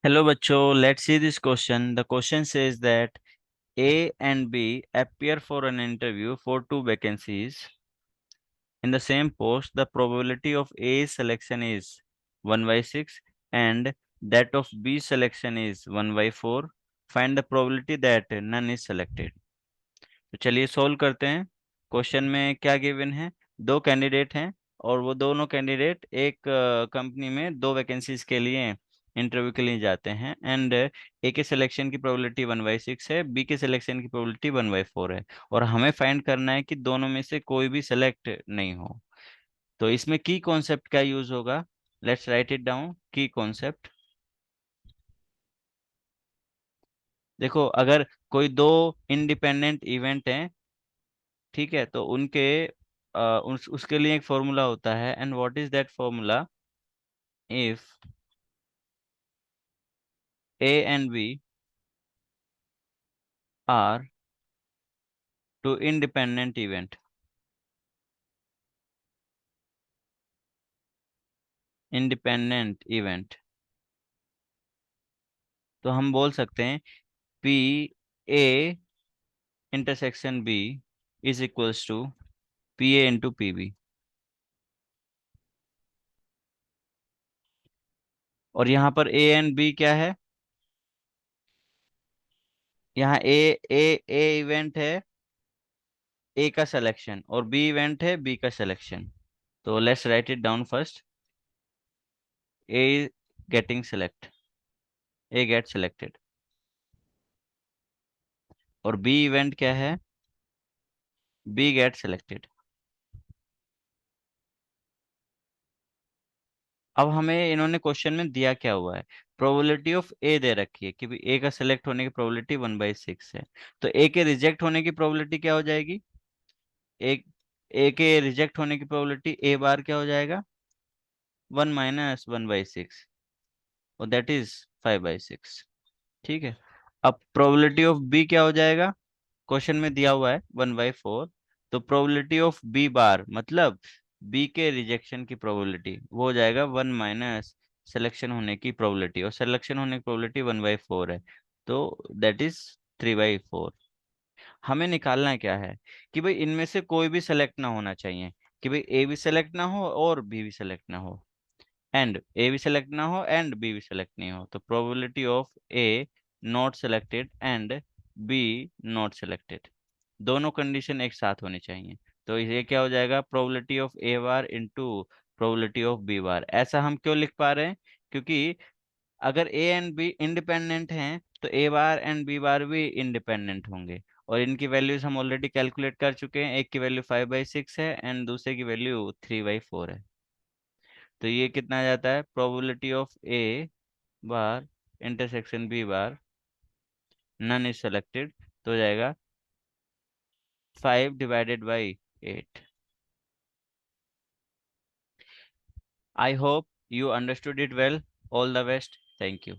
Hello बच्चों, let's see this question. The question says that A and B appear for an interview for two vacancies. In the same post, the probability of A's selection is 1 by 6 and that of B's selection is 1 by 4. Find the probability that none is selected. तो चलिए solve करते हैं। Question में क्या given है? दो candidate हैं और वो दोनों कैंडिडेट एक कंपनी में दो वैकेंसीज के लिए इंटरव्यू के लिए जाते हैं एंड ए के सिलेक्शन की प्रोबेबिलिटी 1/6 है, बी के सिलेक्शन की प्रोबेबिलिटी 1/4 है और हमें फाइंड करना है कि दोनों में से कोई भी सेलेक्ट नहीं हो। तो इसमें की कॉन्सेप्ट क्या यूज होगा? Let's write it down. की कॉन्सेप्ट देखो, अगर कोई दो इंडिपेंडेंट इवेंट हैं, ठीक है, तो उनके उसके लिए एक फॉर्मूला होता है and what is that formula? If A and B are two independent event, independent event, तो हम बोल सकते हैं P A intersection B is equals to P A into P B. और यहाँ पर ए एंड बी क्या है? यहाँ ए इवेंट है ए का सिलेक्शन और बी इवेंट है बी का सिलेक्शन। तो let's write it down first. A getting select, A get selected और बी इवेंट क्या है? B get selected. अब हमें इन्होंने क्वेश्चन में दिया क्या हुआ है? प्रोबेबिलिटी ऑफ ए दे रखी है कि भाई ए का सेलेक्ट होने की प्रोबेबिलिटी 1/6 है। तो ए के रिजेक्ट होने की प्रोबेबिलिटी क्या हो जाएगी? एक ए के रिजेक्ट होने की प्रोबेबिलिटी ए बार क्या हो जाएगा? 1 - 1/6 और दैट इज 5/6। ठीक है। अब प्रोबेबिलिटी ऑफ बी क्या हो जाएगा? क्वेश्चन में दिया हुआ है 1/4। तो प्रोबेबिलिटी ऑफ बी बार मतलब बी के रिजेक्शन की प्रोबेबिलिटी वो हो जाएगा 1 - सिलेक्शन होने की प्रोबेबिलिटी और सिलेक्शन होने की प्रोबेबिलिटी 1/4 है। तो दैट इज 3/4। हमें निकालना क्या है कि भाई इनमें से कोई भी सेलेक्ट ना होना चाहिए, कि भाई ए भी सेलेक्ट ना हो और बी भी सेलेक्ट ना हो एंड ए भी सेलेक्ट ना हो एंड बी भी सेलेक्ट नहीं हो। तो probability of A not selected and B not selected, दोनों कंडीशन एक साथ होनी चाहिए। तो ये क्या हो जाएगा? Probability of A bar into probability of B bar. ऐसा हम क्यों लिख पा रहे हैं? क्योंकि अगर ए एंड बी इंडिपेंडेंट हैं तो ए बार एंड बी बार भी इंडिपेंडेंट होंगे और इनकी वैल्यूज हम ऑलरेडी कैलकुलेट कर चुके हैं। एक की वैल्यू 5/6 है एंड दूसरे की वैल्यू 3/4 है। तो ये कितना आ जाता है? Probability of A bar intersection B bar none is selected, तो हो जाएगा 5/8। I hope you understood it well. All the best. Thank you.